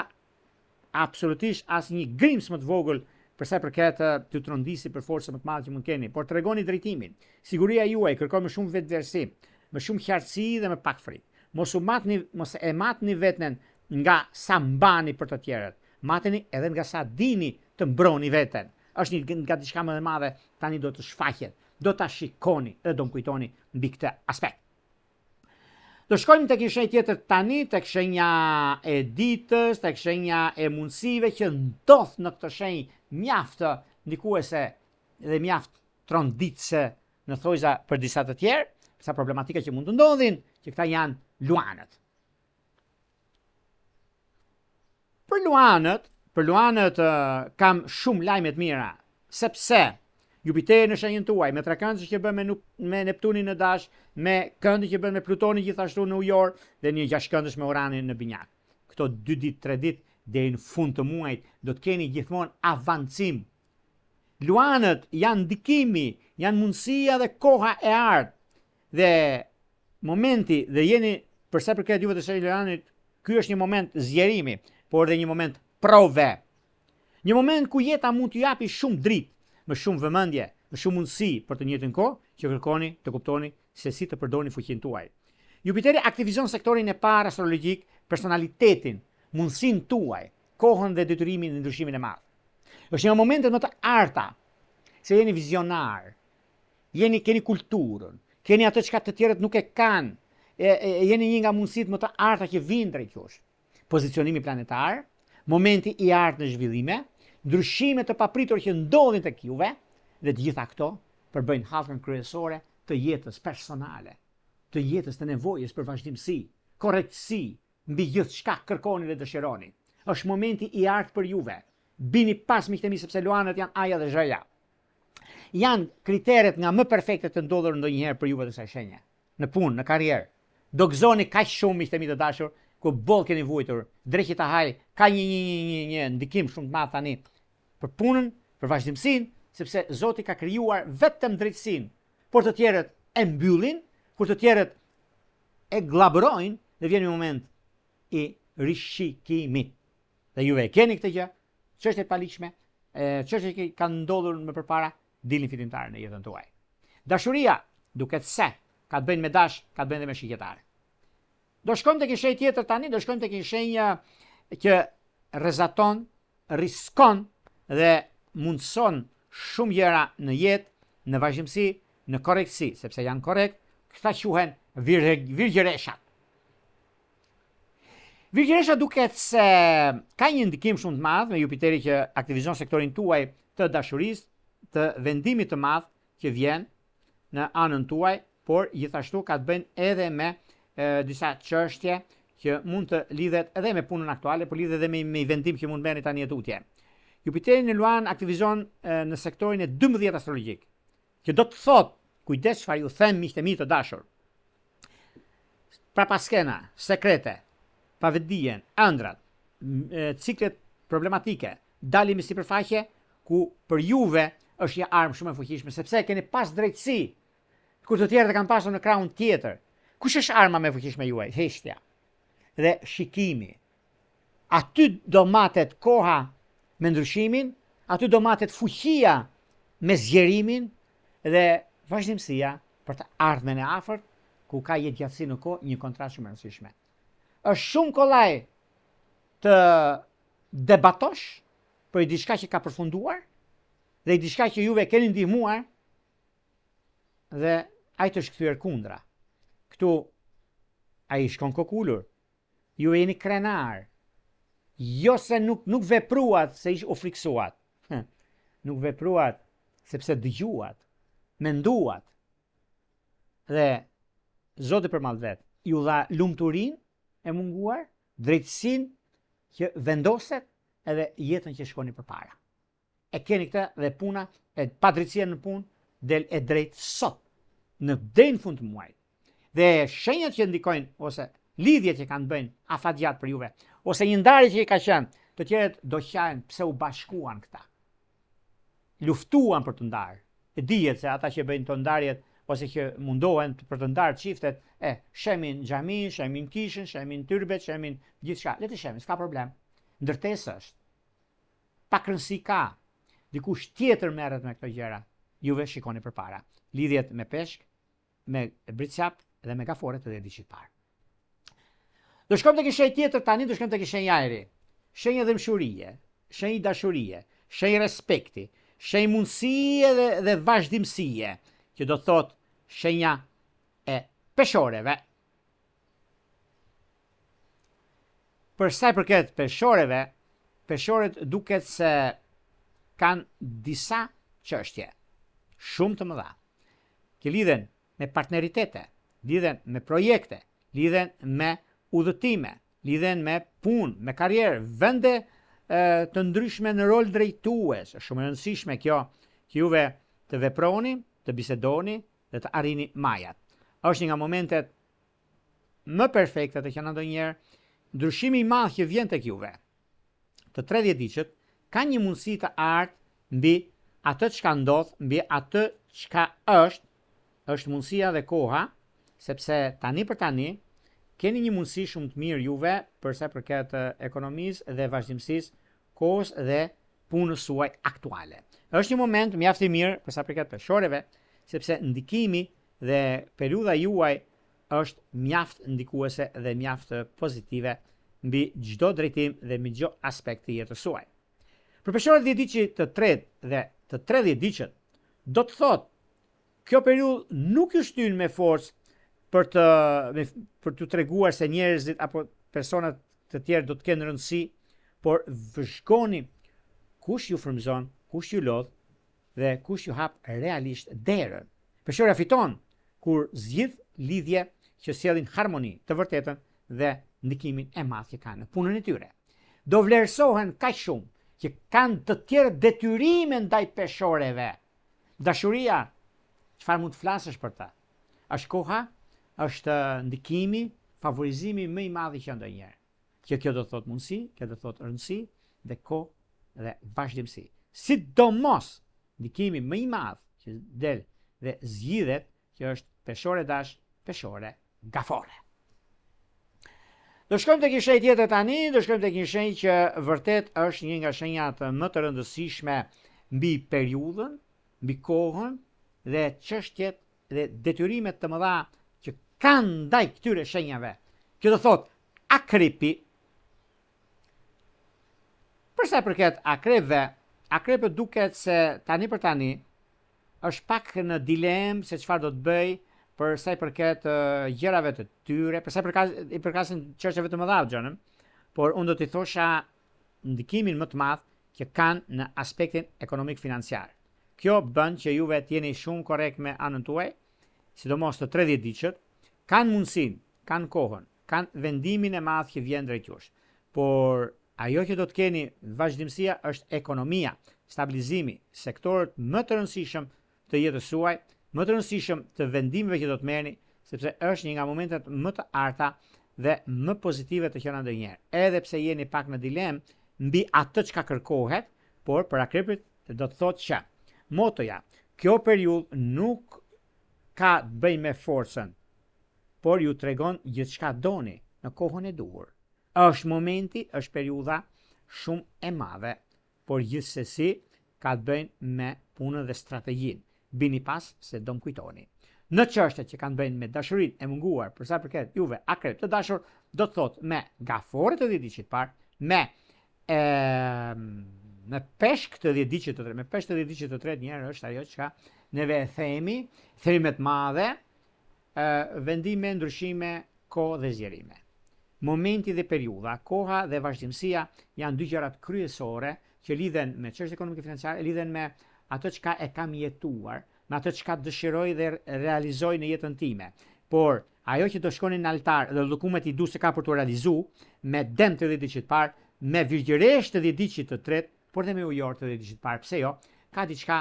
absolutisht asnjë grims më të vogël për sa i përket të trondisi për forcë më të madhe që mund keni, por tregoni drejtimin. Siguria juaj kërkon më shumë vetëvlerësi, më shumë qartësi dhe më pak frikë. Mos e matni veten nga sa mbani për të tjerët. Mateni edhe nga sa dini të mbroni veten. Është nga diçka më e madhe, tani do të shfaqet, do ta shikoni dhe do më kujtoni mbi këtë aspekt. Do shkojmë tek një shenjë tjetër tani, tek shenja e ditës, tek shenja e mundësive që ndodh në këtë shenjë mjaft ndikuese dhe mjaft tronditse në thojza për disa të tjerë, sa problematika që mund të ndodhin, që këta janë luanët. Për luanët kam shumë lajme të mira, sepse Jupiteri në shenjën tuaj, me trekëndës që bën me Neptunin në Dash, me këndë që bën me Plutonin gjithashtu në Ujor dhe një 6 këndësh me Uranin në Binjak. Këto 2 ditë, 3 ditë deri në fund të muajit do të keni gjithmonë avancim. Luanët janë ndikimi, janë mundësia dhe koha e ardhë. Dhe momenti dhe jeni përsa përket juve të shenjës Luanit, ky është një moment zgjerimi, por dhe një moment prove. Një moment ku jeta mund t'ju japi shumë dritë, më shumë vëmendje, më shumë mundësi për të njëjtën kohë që kërkoni të kuptoni se si të përdorni fuqinë tuaj. Jupiteri aktivizon sektorin e parë astrologjik, personalitetin, mundësinë tuaj, kohën dhe detyrimin në ndryshimin e madh. Është një momentet më të arta, se jeni vizionar, keni kulturën, keni atë çka të tjerët nuk e kanë, jeni një nga mundësitë më të arta që vinë drejt jush. Pozicionimi planetar, momenti i artë në zhvillime, ndryshime të papritur që ndodhin tek juve dhe të gjitha këto përbëjnë hallkën kryesore të jetës personale, të jetës të nevojës për vazhdimsi, korrektësi mbi gjithçka kërkoni dhe dëshironi. Është momenti i artë për juve. Bini pas miqtë e mi sepse luanët janë aja dhe zhëja. Janë kriteret nga më perfekte të ndodhur ndonjëherë për juve të kësaj shenje. Në punë, në karrierë. Do gëzoni kaq shumë miqtë e mi të dashur, ku boll keni vujtur, dreqi ta haj, ka një ndikim shumë të madh tani për punën, për vazhdimsinë, sepse Zoti ka krijuar vetëm drejtësinë, por të tjerët e mbyllin, kur të tjerët e glabërojnë dhe vjen një moment i rishikimit. Dhe juve e keni këtë gjë, çështje e paligjshme, çështje që kanë ndodhur më përpara, dilni fitimtarë në jetën tuaj. Dashuria, duket se ka të bëjnë me dash, ka të bëjnë dhe me shikjetare. Do shkojmë tek një shenjë tjetër tani, do shkojmë tek një shenjë që rrezaton, riskon dhe mundson shumë gjëra në jetë, në vazhdimsi, në korrektësi, sepse janë korrekt, këta quhen virgjëreshat. Virgjëresha duket se ka një ndikim shumë të madh me Jupiteri që aktivizon sektorin tuaj të dashurisë, të vendimit të madh që vjen në anën tuaj, por gjithashtu ka të bëjnë edhe me disa çështje që mund të lidhet edhe me punën aktuale, por lidhet edhe me vendim që mund merrni tani tutje. Jupiteri në Luan aktivizon në sektorin e 12 astrologjik, që do të thotë, kujdes çfarë ju them miqtë e mi të dashur. Prapaskena, sekrete, pavetdijen, ëndrat, ciklet problematike, dalin në sipërfaqe ku për juve është një armë shumë e fuqishme, sepse keni pas drejtësi, kur të tjerët e kanë pasur në krahun tjetër. Kush është arma më e fuqishme juaj? Heshtja dhe shikimi. Aty do matet koha me ndryshimin, aty do matet fuqia me zgjerimin dhe vazhdimësia për të ardhmen e afërt, ku ka jetëgjatësi në kohë, një kontratë shumë e rëndësishme. Është shumë kollaj të debatosh për diçka që ka përfunduar dhe diçka që juve keni ndihmuar dhe ai të shkthyer kundra. Këtu ai shkon kokulur. Ju jeni krenar. jo se nuk vepruat se ish u friksuat. Nuk vepruat sepse dëgjuat, menduat. Dhe Zoti për malvet ju dha lumturin e munguar, drejtsin që vendoset edhe jetën që shkoni për para. E keni këtë dhe puna, e padrejtësia në punë, del e drejt sot, në deri në fund të muajit. Dhe shenjat që ndikojnë, ose lidhjet që kanë bëjnë afatgjat për juve, ose një ndarje që i ka qenë, të tjerët do qahen pse u bashkuan këta. Luftuan për të ndarë. E dihet se ata që bëjnë të ndarjet, ose që mundohen për të ndarë çiftet, shemin xhamin, shemin kishën, shemin tyrbet, shemin gjithçka. Le të shemin, s'ka problem. Ndërtesë është. Pakrënsi ka. Dikush tjetër merret me këto gjëra. Juve shikoni përpara. Lidhjet me peshk, me britsap dhe me gafore të diçit parë. Do shkojmë tek shenjë tjetër tani, do shkojmë tek shenja e ri. Shenjë dëmshurie, shenjë dashurie, shenjë respekti, shenjë mundësie dhe vazhdimësie, që do thot shenja e peshoreve. Për sa i përket peshoreve, peshoret duket se kanë disa çështje shumë të mëdha, që lidhen me partneritete, lidhen me projekte, lidhen me udhëtime, lidhen me punë, me karrierë, vende të ndryshme në rol drejtues. Është shumë e rëndësishme kjo që juve të veproni, të bisedoni dhe të arrini majat. Është një nga momentet më perfekte të qenë ndonjëherë. Ndryshimi i madh që vjen tek juve të 30 diqët ka një mundësi të artë mbi atë çka ndodh, mbi atë çka është mundësia dhe koha, sepse tani për tani keni një mundësi shumë të mirë juve për sa përket ekonomisë dhe vazhdimësisë, kohës dhe punës suaj aktuale. Është një moment mjaft i mirë për sa përket peshoreve, sepse ndikimi dhe periudha juaj është mjaft ndikuese dhe mjaft pozitive mbi çdo drejtim dhe mbi çdo aspekt të jetës suaj. Për peshorët 10 diqit të tretë dhe të 30 diqët, do të thotë kjo periudhë nuk ju shtyn me forcë për të treguar se njerëzit apo personat të tjerë do të kenë rëndësi, por vëzhgoni kush ju frymëzon, kush ju lodh dhe kush ju hap realisht derën. Peshora fiton kur zgjidh lidhje që sjellin harmoni të vërtetën dhe ndikimin e madh që kanë në punën e tyre. Do vlerësohen kaq shumë që kanë të tjerë detyrime ndaj peshoreve. Dashuria, çfarë mund të flasësh për ta? Është koha, është ndikimi, favorizimi më i madh që ndonjëherë. Kjo do thot mundësi, kjo do thot rëndësi dhe kohë dhe vazhdimësi. Sidomos ndikimi më i madh që del dhe zgjidhet, që është peshore dash, peshore gafore. Do shkojmë tek një shenjë tjetër tani, do shkojmë tek një shenjë që vërtet është një nga shenjat më të rëndësishme mbi periudhën, mbi kohën dhe çështjet dhe detyrimet të mëdha që kanë ndaj këtyre shenjave. Kjo do thot akrepi. Për sa përket akrepëve, akrepët duket se tani për tani është pak në dilemë se çfarë do të bëj për sa i përket gjërave të tyre, për sa i përkasin çështjeve të mëdha xhanëm, por unë do t'i thosha ndikimin më të madh që kanë në aspektin ekonomik financiar. Kjo bën që juve t'jeni shumë korrekt me anën tuaj, sidomos të 30 diqët, kanë mundësinë, kanë kohën, kanë vendimin e madh që vjen drejt jush. Por ajo që do të keni vazhdimësia është ekonomia, stabilizimi, sektorët më të rëndësishëm të jetës suaj, më të rëndësishëm të vendimeve që do të merrni, sepse është një nga momentet më të arta dhe më pozitive të qenë ndonjëherë. Edhe pse jeni pak në dilemë mbi atë çka kërkohet, por për akrepit do të thotë që motoja, kjo periudhë nuk ka të bëjë me forcën, por ju tregon gjithçka doni në kohën e duhur. Është momenti, është periudha shumë e madhe, por gjithsesi ka të bëjnë me punën dhe strategjinë. Bini pas se do më kujtoni. Në çështjet që kanë bëjnë me dashurinë e munguar, për sa përket juve akrep të dashur, do të thotë me gafore të 10 diqit parë, me peshk të 10 diqit të tretë, me peshk të 10 diqit të tretë njerë është ajo që neve e themi, therimet madhe, vendime, ndryshime, kohë dhe zgjerime. momenti dhe periudha, koha dhe vazhdimësia janë dy gjërat kryesore që lidhen me çështje ekonomike financiare, lidhen me atë çka e kam jetuar, me atë çka dëshiroj dhe realizoj në jetën time. Por ajo që do shkoni në altar dhe dokument i du se ka për të realizu, me dem të 10 ditë të parë, me virgjëresht të 10 ditë të tretë, por dhe me ujor të 10 ditë të parë. Pse jo? Ka diçka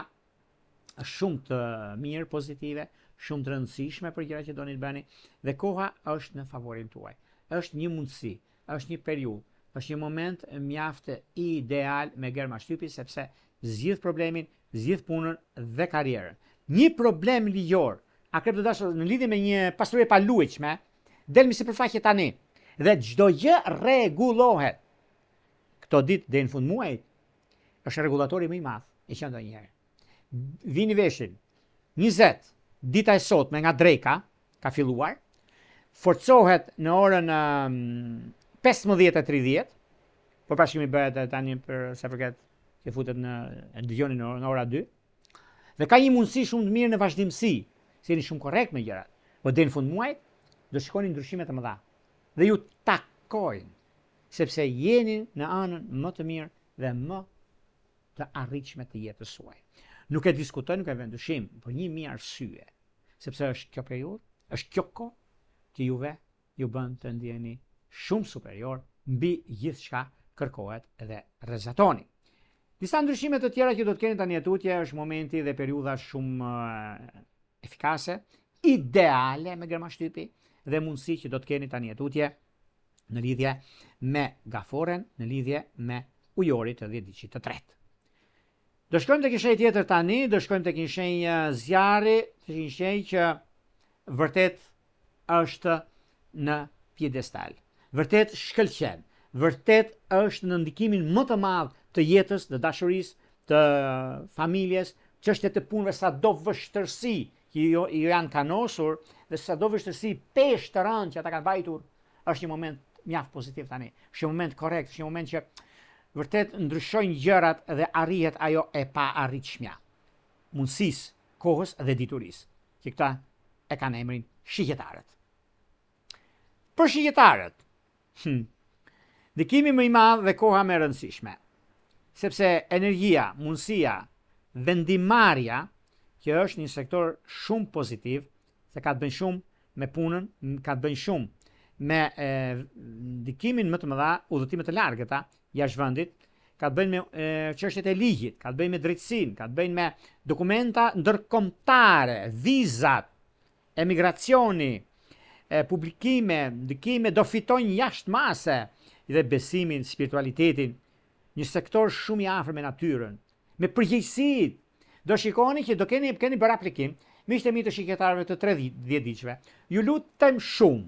shumë të mirë, pozitive, shumë të rëndësishme për gjëra që doni të bëni, dhe koha është në favorin tuaj. Është një mundësi, është një periudhë, është një moment mjaft ideal me gërma shtypi, sepse zgjidh problemin, zgjidh punën dhe karrierën. Një problem ligjor, akrep të dashur, në lidhje me një pasuri e paluajtshme, del mi sipërfaqe tani dhe çdo gjë rregullohet. Këto ditë deri në fund muajit është rregullatori më i madh i që ndonjëherë. Vini veshin 20 dita e sotme nga dreka ka filluar, forcohet në orën 15:30, por pashkimi bëhet tani për sa përket që futet në dëgjoni në ora 2. Dhe ka një mundësi shumë të mirë në vazhdimsi, se jeni shumë korrekt me gjërat. Po deri në fund muajit do shikoni ndryshime të mëdha. Dhe ju takojnë, sepse jeni në anën më të mirë dhe më të arritshme të jetës suaj. Nuk e diskutoj, nuk e vend dyshim, por një mirë arsye, sepse është kjo periudhë, është kjo kohë që juve ju bën të ndjeni shumë superior mbi gjithçka kërkohet dhe rrezatoni. Disa ndryshime të tjera që do të keni tani tutje është momenti dhe periudha shumë efikase, ideale me gërma shtypi dhe mundësi që do të keni tani tutje në lidhje me gaforen, në lidhje me ujorit të 10 ditë të tretë. Do shkojmë tek një shenjë tjetër tani, do shkojmë tek një shenjë zjarri, një shenjë që vërtet është në piedestal. Vërtet shkëlqen, vërtet është në ndikimin më të madh të jetës, të dashurisë, të familjes, çështjet e punëve, sado vështërsi që jo janë kanosur dhe sado vështërsi peshë të rëndë që ata kanë vajtur, është një moment mjaft pozitiv tani. Është një moment korrekt, është një moment që vërtet ndryshojnë gjërat dhe arrihet ajo e pa arritshmja. Mundësisë, kohës dhe diturisë, që këta e kanë emrin shigjetarët. Për shigjetarët, ndikimi më i madh dhe koha më e rëndësishme, sepse energjia, mundësia, vendimarrja, që është një sektor shumë pozitiv, se ka të bëjë shumë me punën, ka të bëjë shumë me ndikimin më të mëdha, udhëtime të largëta jashtë vendit, ka të bëjnë me çështjet e ligjit, ka të bëjnë me drejtësinë, ka të bëjnë me dokumenta ndërkombëtare, vizat, emigracioni, publikime, ndikime do fitojnë jashtë mase dhe besimin, spiritualitetin, një sektor shumë i afër me natyrën, me përgjegjësitë. Do shikoni që do keni bërë aplikim, miqtë e mi të shigjetarëve të 10 ditëve. Ju lutem shumë,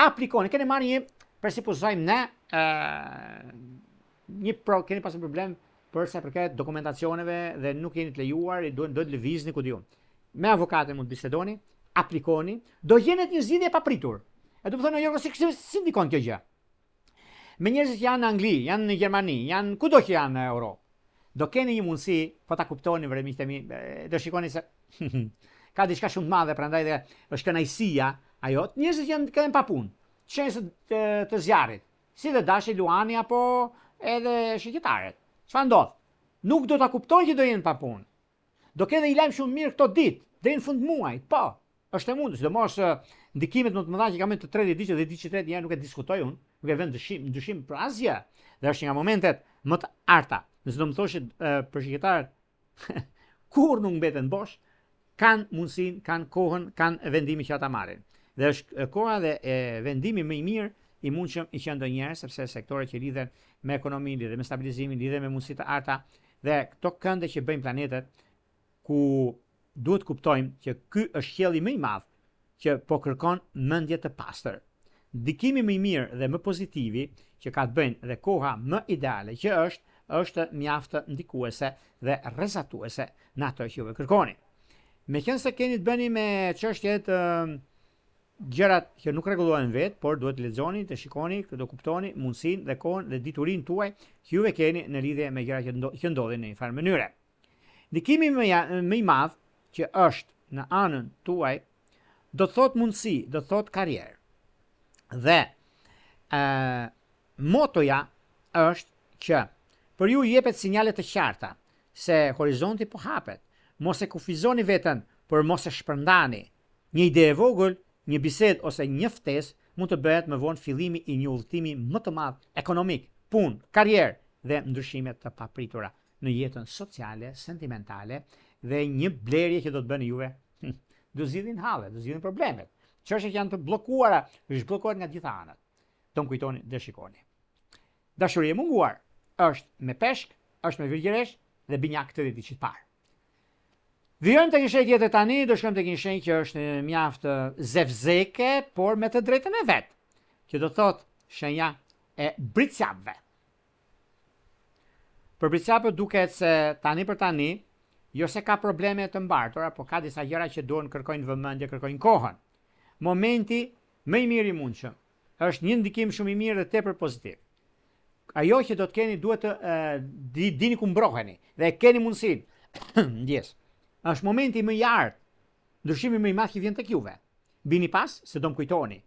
aplikoni, keni marrë një, për si pozojmë ne, keni pasur problem për sa përket dokumentacioneve dhe nuk jeni të lejuar, do të lëvizni ku diun. Me avokatën mund të bisedoni, aplikoni, do jenet një zgjidhje e papritur. E do të thonë jo si ndikon kjo gjë. Me njerëzit që janë në Angli, janë në Gjermani, janë kudo që janë në Europë, do keni një mundësi, po ta kuptoni vëre miqtë e mi, do shikoni se ka diçka shumë të madhe, prandaj dhe është kënaqësia ajo. Njerëzit janë kanë pa punë. Shenjë të zjarrit, si dhe Dashi Luani apo edhe shigjetarët. Çfarë ndodh? Nuk do ta kuptojnë që do jenë pa punë. Do kenë një lajm shumë mirë këto ditë, deri në fund muajit. Po, është e mundur, sidomos ndikimet më të mëdha që kanë të 30 ditë dhe ditë 30 janë nuk e diskutoj unë, nuk e vend dyshim për asgjë. Dhe është nga momentet më të arta. Nëse do më thoshit për shigjetarët, kur nuk mbeten bosh, kanë mundësinë, kanë kohën, kanë vendimin që ata marrin. Dhe është koha dhe vendimi më i mirë i mundshëm i që ndonjëherë, sepse sektorët që lidhen me ekonominë, lidhen me stabilizimin, lidhen me mundësitë të arta dhe këto kënde që bëjnë planetet, ku duhet kuptojmë që ky është qielli më i madh që po kërkon mendje të pastër. Ndikimi më i mirë dhe më pozitivi që ka të bëjnë dhe koha më ideale që është mjaft ndikuese dhe rrezatuese në ato që juve kërkoni. Meqense keni të bëni me çështjet gjërat që nuk rregullohen vetë, por duhet të lexoni, të shikoni, të kuptoni mundësinë dhe kohën dhe diturinë tuaj që juve keni në lidhje me gjërat që ndodhin në një farë mënyre. Ndikimi më i madh që është në anën tuaj do të thotë mundësi, do të thotë karrierë. Dhe motoja është që për ju jepet sinjale të qarta se horizonti po hapet. Mos e kufizoni veten, por mos e shpërndani. Një ide e vogël, një bisedë ose një ftesë mund të bëhet më vonë fillimi i një udhëtimi më të madh ekonomik, punë, karrierë dhe ndryshime të papritura në jetën sociale, sentimentale dhe një blerje që do të bëni juve do zgjidhin halle, do zgjidhin problemet. Çështjet janë të bllokuara, zhbllokohet nga gjitha anët. Don't kujtoni dhe shikoni. Dashuria e munguar është me peshk, është me virgjëresh dhe binjak të ditë parë. Vijojmë tek një shenjë tjetër tani, do shkojmë tek një shenjë që është mjaft zevzeke, por me të drejtën e vet, që do thotë shenja e bricjapëve. Për bricjapët duket se tani për tani, jo se ka probleme të mbartura, po ka disa gjëra që duhen kërkojnë vëmendje, kërkojnë kohën. Momenti më i mirë i mundshëm është një ndikim shumë i mirë dhe tepër pozitiv. Ajo që do të keni duhet të dini ku mbroheni dhe keni mundësinë. Ndjes. Është momenti më i artë, ndryshimi më i madh që vjen tek juve. Bini pas se do më kujtoni.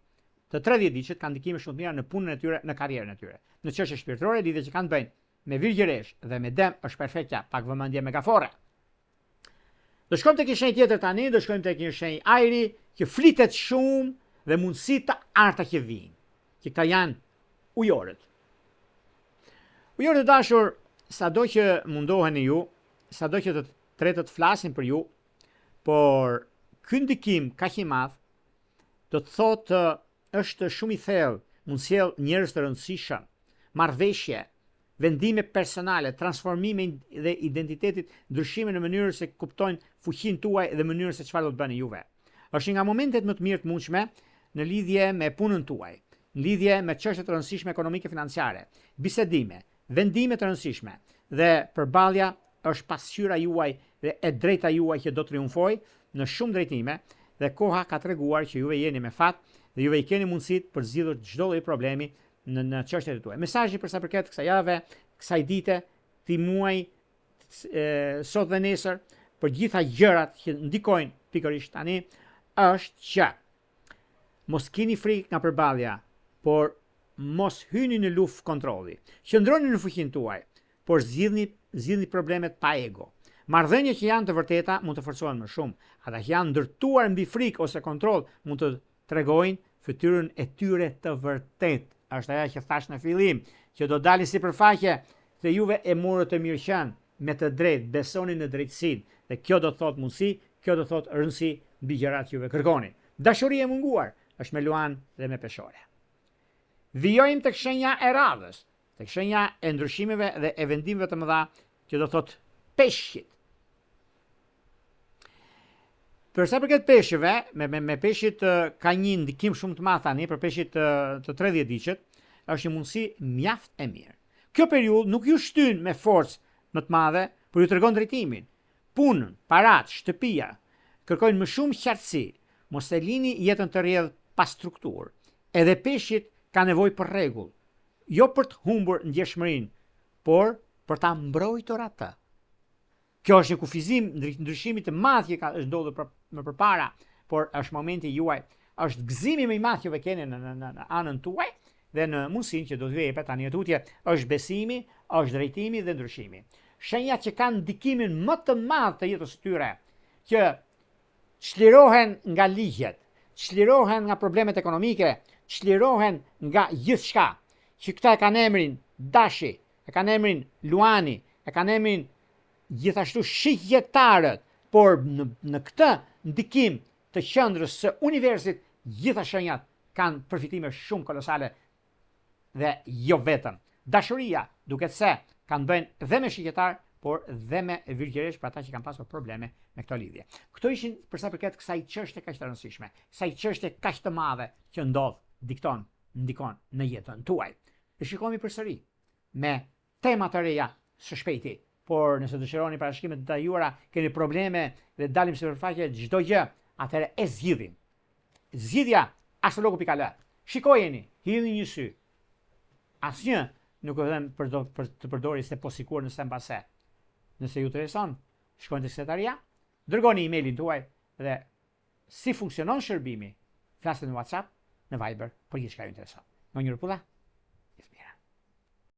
Të 30 diqet kanë ndikime shumë të mira në punën e tyre, në karrierën e tyre. Në çështje shpirtërore, lidhje që kanë bëjnë me virgjëresh dhe me dem është perfektja, pak vëmendje me gafore. Do shkojmë tek një shenjë tjetër tani, do shkojmë tek një shenjë ajri që flitet shumë dhe mundësi të arta që vijnë, që këta janë ujorët. Ujorët e dashur, sado që mundoheni ju, sado që të tretët flasin për ju, por ky ndikim kaq i madh do të thotë është shumë i thellë, mund sjell njerëz të rëndësishëm, marrëveshje, vendime personale, transformime dhe identitetit, ndryshime në mënyrë se kuptojnë fuqinë tuaj dhe mënyrën se çfarë do të bëni juve. Është nga momentet më të mirë të mundshme në lidhje me punën tuaj, në lidhje me çështje të rëndësishme ekonomike financiare, bisedime, vendime të rëndësishme dhe përballja është pasqyra juaj dhe e drejta juaj që do të triumfoj në shumë drejtime dhe koha ka treguar që juve jeni me fat dhe juve i keni mundësitë për zgjidhur çdo lloj problemi në çështjet e tuaja. Mesazhi për sa përket kësaj jave, kësaj dite, këtij muaji, sot dhe nesër, për gjitha gjërat që ndikojnë pikërisht tani, është që mos keni frikë nga përballja, por mos hyni në luftë kontrolli. Qëndroni në fuqinë tuaj, por zgjidhni problemet pa ego. Marrëdhëniet që janë të vërteta mund të forcohen më shumë. Ata që janë ndërtuar mbi frikë ose kontroll mund të tregojnë fytyrën e tyre të vërtetë. Është ajo që thash në fillim, që do dalë sipërfaqe se juve e morët të mirëqen me të drejtë, besoni në drejtësinë dhe kjo do të thotë mundësi, kjo do të thotë rëndësi mbi gjërat që juve kërkoni. Dashuria e munguar është me luan dhe me peshore. Vijojmë tek shenja e radhës, tek shenja e ndryshimeve dhe e vendimeve të mëdha që do thotë peshqit. Për sa përket peshqeve, me peshqit ka një ndikim shumë të madh tani për peshqit të 30 diqet, është një mundësi mjaft e mirë. Kjo periudhë nuk ju shtyn me forcë më të madhe, por ju tregon drejtimin. Punën, parat, shtëpia kërkojnë më shumë qartësi, mos e lini jetën të rrjedh pa strukturë. Edhe peshqit ka nevojë për rregull, jo për të humbur ndjeshmërinë, por për ta mbrojtur atë. Kjo është një kufizim ndryshimi të madh që është ndodhur më përpara, por është momenti juaj, është gëzimi më i madh që ve keni në anën tuaj dhe në mundësinë që do t'ju jepet tani tutje, është besimi, është drejtimi dhe ndryshimi. Shenjat që kanë ndikimin më të madh të jetës së tyre, që çlirohen nga ligjet, çlirohen nga problemet ekonomike, çlirohen nga gjithçka, që këta e kanë emrin Dashi, e kanë emrin Luani, e kanë emrin gjithashtu shigjetarët, por në këtë ndikim të qendrës së universit, gjitha shenjat kanë përfitime shumë kolosale dhe jo vetëm. Dashuria duket se kanë bënë dhe me shigjetar, por dhe me virgjëresh për ata që kanë pasur probleme me këtë lidhje. Këto ishin për sa përket kësaj çështje kaq të rëndësishme, kësaj çështje kaq të madhe që ndikon në jetën tuaj. E shikojmë përsëri me tema të reja së shpejti. Por nëse dëshironi parashikime të dettajuara, keni probleme dhe dalim sipërfaqe çdo gjë, atëherë e zgjidhim. Zgjidhja astrologu.al. Shikojeni, hidhni një sy. Asnjë nuk e them për të përdorur se po sikur nëse mbase. Nëse ju intereson, shkojeni te sekretaria, dërgoni emailin tuaj dhe si funksionon shërbimi, flasni në WhatsApp, në Viber, për gjithçka ju intereson. Ngonjërupulla.